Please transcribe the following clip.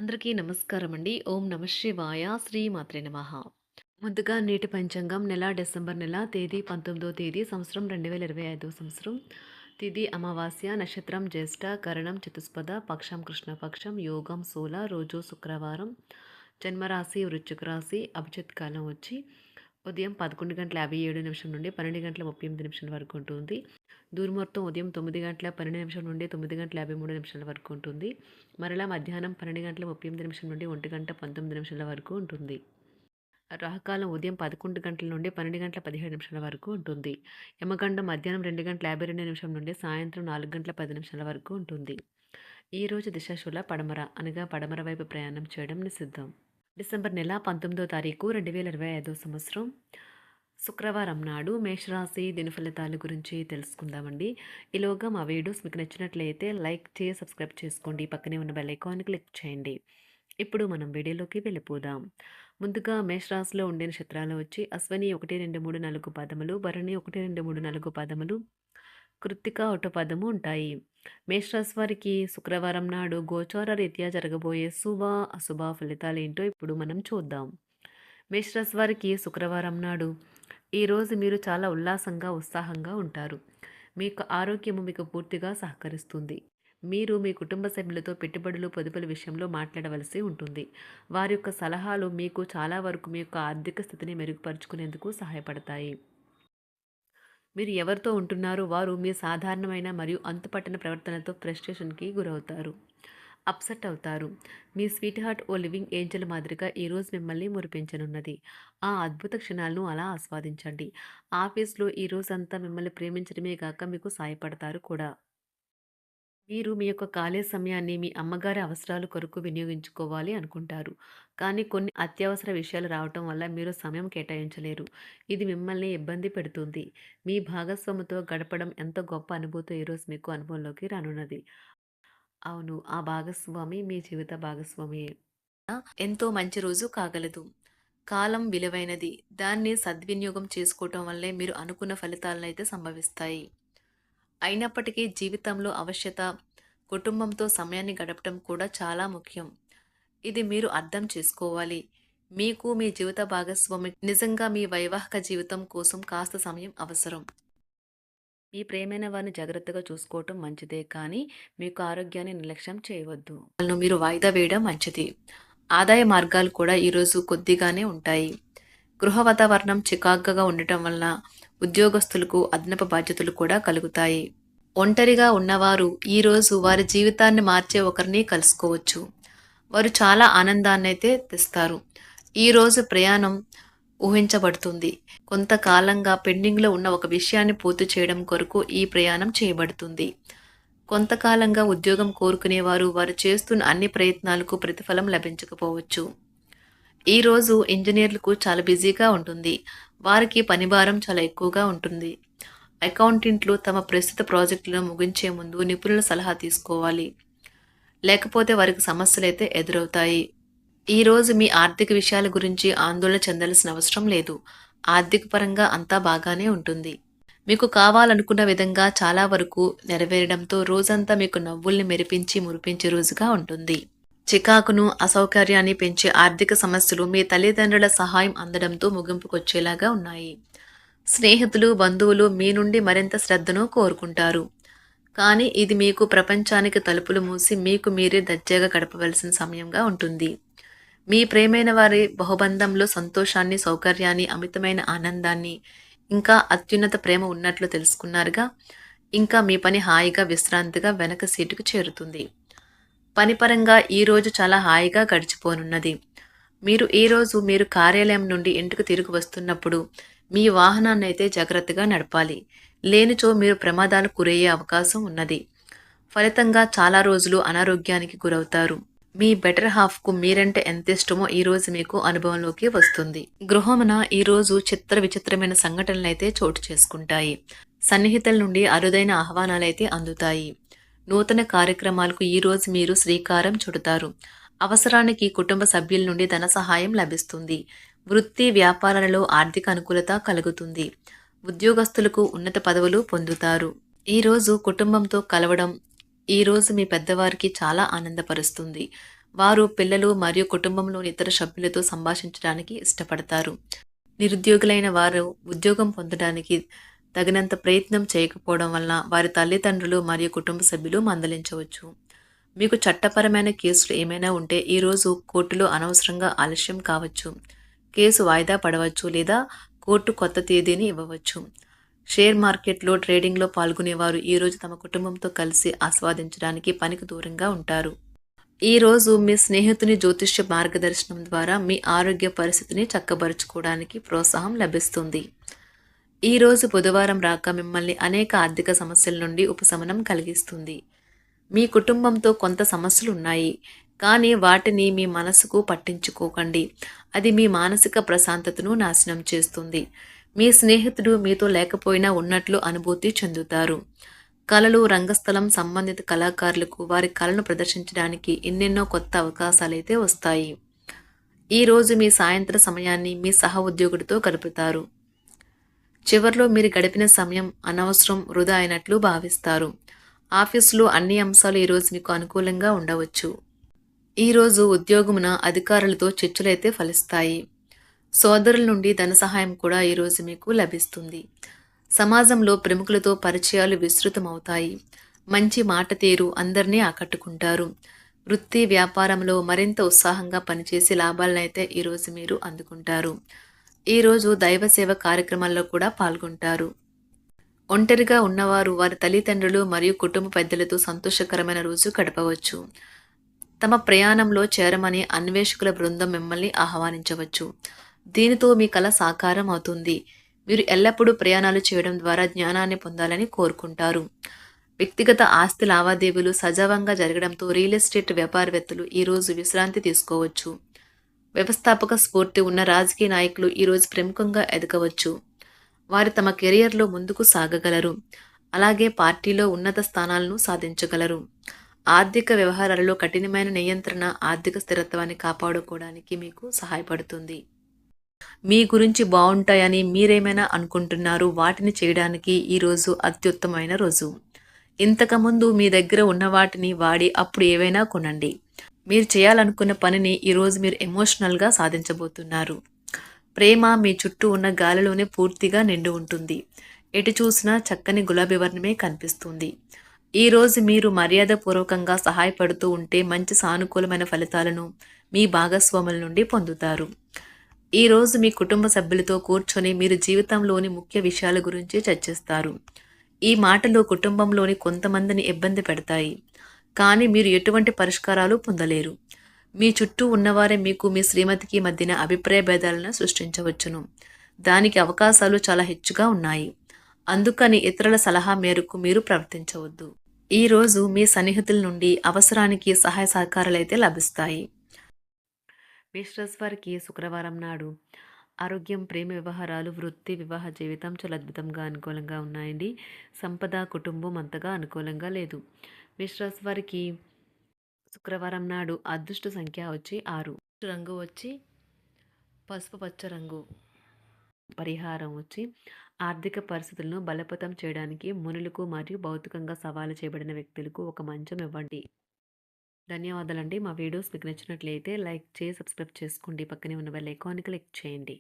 అందరికీ నమస్కారం అండి. ఓం నమ శివాయ. శ్రీ మాత్రే నమః. ముందుగా నేటి పంచాంగం నెల డిసెంబర్ నెల తేదీ 19వ తేదీ సంవత్సరం 2025 సంవత్సరం. తిథి అమావాస్య, నక్షత్రం జ్యేష్ఠ, కరణం చతుస్పద, పక్షం కృష్ణపక్షం, యోగం శూల, రోజు శుక్రవారం, జన్మరాశి వృశ్చిక రాశి, అభిజిత్ కాలం వచ్చి ఉదయం 11:57 నుండి 12:38 వరకు ఉంటుంది. దుర్ముహూర్తం ఉదయం 9:12 నుండి 9:53 వరకు ఉంటుంది. మరలా మధ్యాహ్నం 12:38 నుండి 1:19 వరకు ఉంటుంది. రాహుకాలం ఉదయం 11 గంటల నుండి 12:17 వరకు ఉంటుంది. యమగండం మధ్యాహ్నం 2:52 నుండి సాయంత్రం 4:10 వరకు ఉంటుంది. ఈరోజు దిశాశూల పడమర అనగా పడమర వైపు ప్రయాణం చేయడం నిషిద్ధం. డిసెంబర్ నెల 19వ తారీఖు 2025 సంవత్సరం శుక్రవారం నాడు మేషరాశి దినఫలితాల గురించి తెలుసుకుందామండి. ఈలోగా మా వీడియోస్ మీకు నచ్చినట్లయితే లైక్ చేసి సబ్స్క్రైబ్ చేసుకోండి. పక్కనే ఉన్న బెల్ ఐకాన్ క్లిక్ చేయండి. ఇప్పుడు మనం వీడియోలోకి వెళ్ళిపోదాం. ముందుగా మేషరాశిలో ఉండే నక్షత్రాలు వచ్చి అశ్విని 1, 2, 3, 4 పాదములు, భరణి 1, 2, 3, 4 పాదములు, కృత్తిక ఒక పదము ఉంటాయి. మేషరాశి వారికి శుక్రవారం నాడు గోచార రీత్యా జరగబోయే శుభ అశుభ ఫలితాలు ఏంటో ఇప్పుడు మనం చూద్దాం. మేషరాశి వారికి శుక్రవారం నాడు ఈరోజు మీరు చాలా ఉల్లాసంగా ఉత్సాహంగా ఉంటారు. మీకు ఆరోగ్యము మీకు పూర్తిగా సహకరిస్తుంది. మీరు మీ కుటుంబ సభ్యులతో పెట్టుబడులు పొదుపుల విషయంలో మాట్లాడవలసి ఉంటుంది. వారి యొక్క సలహాలు మీకు చాలా వరకు మీ యొక్క ఆర్థిక స్థితిని మెరుగుపరుచుకునేందుకు సహాయపడతాయి. మీరు ఎవరితో ఉంటున్నారో వారు మీ సాధారణమైన మరియు అంతుపట్టని ప్రవర్తనతో ఫ్రస్ట్రేషన్కి గురవుతారు, అప్సెట్ అవుతారు. మీ స్వీట్ హార్ట్ ఓ లివింగ్ ఏంజల్ మాదిరిగా ఈరోజు మిమ్మల్ని మురిపించనున్నది. ఆ అద్భుత క్షణాలను అలా ఆస్వాదించండి. ఆఫీస్లో ఈ రోజంతా మిమ్మల్ని ప్రేమించడమే కాక మీకు సాయపడతారు కూడా. మీరు మీ యొక్క ఖాళీ సమయాన్ని మీ అమ్మగారి అవసరాల కొరకు వినియోగించుకోవాలి అనుకుంటారు. కానీ కొన్ని అత్యవసర విషయాలు రావటం వల్ల మీరు సమయం కేటాయించలేరు. ఇది మిమ్మల్ని ఇబ్బంది పెడుతుంది. మీ భాగస్వామితో గడపడం ఎంత గొప్ప అనుభూతో ఈరోజు మీకు అనుభవంలోకి రానున్నది. అవును, ఆ భాగస్వామి మీ జీవిత భాగస్వామియే. ఎంతో మంచి రోజు కాగలదు. కాలం విలువైనది. దాన్ని సద్వినియోగం చేసుకోవటం వల్లే మీరు అనుకున్న ఫలితాలనైతే సంభవిస్తాయి. అయినప్పటికీ జీవితంలో అవశ్యత కుటుంబంతో సమయాన్ని గడపడం కూడా చాలా ముఖ్యం. ఇది మీరు అర్థం చేసుకోవాలి. మీకు మీ జీవిత భాగస్వామి నిజంగా మీ వైవాహిక జీవితం కోసం కాస్త సమయం అవసరం. మీ ప్రేమైన వారిని జాగ్రత్తగా చూసుకోవటం మంచిదే, కానీ మీకు ఆరోగ్యాన్ని నిర్లక్ష్యం చేయవద్దు. వాళ్ళను మీరు వాయిదా వేయడం మంచిది. ఆదాయ మార్గాలు కూడా ఈరోజు కొద్దిగానే ఉంటాయి. గృహ వాతావరణం చికాకుగా ఉండటం వల్ల ఉద్యోగస్తులకు అదనపు బాధ్యతలు కూడా కలుగుతాయి. ఒంటరిగా ఉన్నవారు ఈరోజు వారి జీవితాన్ని మార్చే ఒకరిని కలుసుకోవచ్చు. వారు చాలా ఆనందాన్నైతే తెస్తారు. ఈరోజు ప్రయాణం ఊహించబడుతుంది. కొంతకాలంగా పెండింగ్లో ఉన్న ఒక విషయాన్ని పూర్తి చేయడం కొరకు ఈ ప్రయాణం చేయబడుతుంది. కొంతకాలంగా ఉద్యోగం కోరుకునేవారు వారు చేస్తున్న అన్ని ప్రయత్నాలకు ప్రతిఫలం లభించకపోవచ్చు. ఈరోజు ఇంజనీర్లకు చాలా బిజీగా ఉంటుంది. వారికి పనిభారం చాలా ఎక్కువగా ఉంటుంది. అకౌంటెంట్లు తమ ప్రస్తుత ప్రాజెక్టులను ముగించే ముందు నిపుణుల సలహా తీసుకోవాలి, లేకపోతే వారికి సమస్యలైతే ఎదురవుతాయి. ఈరోజు మీ ఆర్థిక విషయాల గురించి ఆందోళన చెందాల్సిన అవసరం లేదు. ఆర్థిక పరంగా అంతా బాగానే ఉంటుంది. మీకు కావాలనుకున్న విధంగా చాలా వరకు నెరవేరడంతో రోజంతా మీకు నవ్వుల్ని మెరిపించి మురిపించే రోజుగా ఉంటుంది. చికాకును అసౌకర్యాన్ని పెంచే ఆర్థిక సమస్యలు మీ తల్లిదండ్రుల సహాయం అందడంతో ముగింపుకొచ్చేలాగా ఉన్నాయి. స్నేహితులు బంధువులు మీ నుండి మరింత శ్రద్ధను కోరుకుంటారు. కానీ ఇది మీకు ప్రపంచానికి తలుపులు మూసి మీకు మీరే దర్జాగా గడపవలసిన సమయంగా ఉంటుంది. మీ ప్రేమైన వారి బహుబంధంలో సంతోషాన్ని, సౌకర్యాన్ని, అమితమైన ఆనందాన్ని, ఇంకా అత్యున్నత ప్రేమ ఉన్నట్లు తెలుసుకున్నారుగా. ఇంకా మీ పని హాయిగా విశ్రాంతిగా వెనక సీటుకు చేరుతుంది. పనిపరంగా ఈరోజు చాలా హాయిగా గడిచిపోనున్నది. మీరు ఈరోజు మీరు కార్యాలయం నుండి ఇంటికి తిరిగి వస్తున్నప్పుడు మీ వాహనాన్ని అయితే జాగ్రత్తగా నడపాలి. లేనిచో మీరు ప్రమాదాలు గురయ్యే అవకాశం ఉన్నది. ఫలితంగా చాలా రోజులు అనారోగ్యానికి గురవుతారు. మీ బెటర్ హాఫ్కు మీరంటే ఎంత ఇష్టమో ఈరోజు మీకు అనుభవంలోకి వస్తుంది. గృహమున ఈరోజు చిత్ర విచిత్రమైన సంఘటనలైతే చోటు చేసుకుంటాయి. సన్నిహితుల నుండి అరుదైన ఆహ్వానాలైతే అందుతాయి. నూతన కార్యక్రమాలకు ఈరోజు మీరు శ్రీకారం చుడతారు. అవసరానికి కుటుంబ సభ్యుల నుండి ధన సహాయం లభిస్తుంది. వృత్తి వ్యాపారాలలో ఆర్థిక అనుకూలత కలుగుతుంది. ఉద్యోగస్తులకు ఉన్నత పదవులు పొందుతారు. ఈరోజు కుటుంబంతో కలవడం ఈరోజు మీ పెద్దవారికి చాలా ఆనందపరుస్తుంది. వారు పిల్లలు మరియు కుటుంబంలోని ఇతర సభ్యులతో సంభాషించడానికి ఇష్టపడతారు. నిరుద్యోగులైన వారు ఉద్యోగం పొందడానికి తగినంత ప్రయత్నం చేయకపోవడం వలన వారి తల్లిదండ్రులు మరియు కుటుంబ సభ్యులు మందలించవచ్చు. మీకు చట్టపరమైన కేసులు ఏమైనా ఉంటే ఈరోజు కోర్టులో అనవసరంగా ఆలస్యం కావచ్చు. కేసు వాయిదా పడవచ్చు లేదా కోర్టు కొత్త తేదీని ఇవ్వవచ్చు. షేర్ మార్కెట్లో ట్రేడింగ్లో పాల్గొనేవారు ఈరోజు తమ కుటుంబంతో కలిసి ఆస్వాదించడానికి పనికి దూరంగా ఉంటారు. ఈరోజు మీ స్నేహితుని జ్యోతిష్య మార్గదర్శనం ద్వారా మీ ఆరోగ్య పరిస్థితిని చక్కబరుచుకోవడానికి ప్రోత్సాహం లభిస్తుంది. ఈరోజు బుధవారం రాక మిమ్మల్ని అనేక ఆర్థిక సమస్యల నుండి ఉపశమనం కలిగిస్తుంది. మీ కుటుంబంతో కొంత సమస్యలు ఉన్నాయి, కానీ వాటిని మీ మనసుకు పట్టించుకోకండి. అది మీ మానసిక ప్రశాంతతను నాశనం చేస్తుంది. మీ స్నేహితుడు మీతో లేకపోయినా ఉన్నట్లు అనుభూతి చెందుతారు. కళలు, రంగస్థలం సంబంధిత కళాకారులకు వారి కళను ప్రదర్శించడానికి ఎన్నెన్నో కొత్త అవకాశాలైతే వస్తాయి. ఈరోజు మీ సాయంత్ర సమయాన్ని మీ సహ ఉద్యోగుడితో గడుపుతారు. చివర్లో మీరు గడిపిన సమయం అనవసరం, వృధా అయినట్లు భావిస్తారు. ఆఫీసులో అన్ని అంశాలు ఈరోజు మీకు అనుకూలంగా ఉండవచ్చు. ఈరోజు ఉద్యోగమున అధికారులతో చర్చలైతే ఫలిస్తాయి. సోదరుల నుండి ధన సహాయం కూడా ఈరోజు మీకు లభిస్తుంది. సమాజంలో ప్రముఖులతో పరిచయాలు విస్తృతమవుతాయి. మంచి మాట తీరు అందరినీ ఆకట్టుకుంటారు. వృత్తి వ్యాపారంలో మరింత ఉత్సాహంగా పనిచేసి లాభాలనైతే ఈరోజు మీరు అందుకుంటారు. ఈరోజు దైవ సేవ కార్యక్రమాల్లో కూడా పాల్గొంటారు. ఒంటరిగా ఉన్నవారు వారి తల్లిదండ్రులు మరియు కుటుంబ పెద్దలతో సంతోషకరమైన రోజు గడపవచ్చు. తమ ప్రయాణంలో చేరమని అన్వేషకుల బృందం మిమ్మల్ని ఆహ్వానించవచ్చు. దీనితో మీ కల సాకారం అవుతుంది. మీరు ఎల్లప్పుడూ ప్రయాణాలు చేయడం ద్వారా జ్ఞానాన్ని పొందాలని కోరుకుంటారు. వ్యక్తిగత ఆస్తి లావాదేవీలు సజావంగా జరగడంతో రియల్ ఎస్టేట్ వ్యాపారవేత్తలు ఈరోజు విశ్రాంతి తీసుకోవచ్చు. వ్యవస్థాపక స్ఫూర్తి ఉన్న రాజకీయ నాయకులు ఈరోజు ప్రముఖంగా ఎదగవచ్చు. వారు తమ కెరియర్లో ముందుకు సాగగలరు. అలాగే పార్టీలో ఉన్నత స్థానాలను సాధించగలరు. ఆర్థిక వ్యవహారాలలో కఠినమైన నియంత్రణ ఆర్థిక స్థిరత్వాన్ని కాపాడుకోవడానికి మీకు సహాయపడుతుంది. మీ గురించి బాగుంటాయని మీరేమైనా అనుకుంటున్నారు, వాటిని చేయడానికి ఈరోజు అత్యుత్తమైన రోజు. ఇంతకుముందు మీ దగ్గర ఉన్న వాటిని వాడి అప్పుడు ఏవైనా కొనండి. మీరు చేయాలనుకున్న పనిని ఈరోజు మీరు ఎమోషనల్గా సాధించబోతున్నారు. ప్రేమ మీ చుట్టూ ఉన్న గాలిలోనే పూర్తిగా నిండి ఉంటుంది. ఎటు చూసినా చక్కని గులాబీ వర్ణమే కనిపిస్తుంది. ఈరోజు మీరు మర్యాదపూర్వకంగా సహాయపడుతూ ఉంటే మంచి సానుకూలమైన ఫలితాలను మీ భాగస్వాముల నుండి పొందుతారు. ఈరోజు మీ కుటుంబ సభ్యులతో కూర్చొని మీరు జీవితంలోని ముఖ్య విషయాల గురించి చర్చిస్తారు. ఈ మాటలు కుటుంబంలోని కొంతమందిని ఇబ్బంది పెడతాయి, కానీ మీరు ఎటువంటి పరిష్కారాలు పొందలేరు. మీ చుట్టూ ఉన్నవారే మీకు మీ శ్రీమతికి మధ్యన అభిప్రాయ భేదాలను సృష్టించవచ్చును. దానికి అవకాశాలు చాలా హెచ్చుగా ఉన్నాయి. అందుకని ఇతరుల సలహా మేరకు మీరు ప్రవర్తించవద్దు. ఈరోజు మీ సన్నిహితుల నుండి అవసరానికి సహాయ సహకారాలైతే లభిస్తాయి. మేషరాశి వారికి శుక్రవారం నాడు ఆరోగ్యం, ప్రేమ వ్యవహారాలు, వృత్తి, వివాహ జీవితం చాలా అద్భుతంగా అనుకూలంగా ఉన్నాయండి. సంపద, కుటుంబం అంతగా అనుకూలంగా లేదు. మేషరాశి వారికి శుక్రవారం నాడు అదృష్ట సంఖ్య వచ్చి 6, రంగు వచ్చి పసుపు పచ్చ రంగు, పరిహారం వచ్చి ఆర్థిక పరిస్థితులను బలోపేతం చేయడానికి మునులకు మరియు భౌతికంగా సవాలు చేయబడిన వ్యక్తులకు ఒక మంచం ఇవ్వండి. ధన్యవాదాలండి. మా వీడియోస్ మీకు నచ్చినట్లయితే లైక్ చేసి సబ్స్క్రైబ్ చేసుకోండి. పక్కనే ఉన్న బెల్ ఐకాన్ని క్లిక్ చేయండి.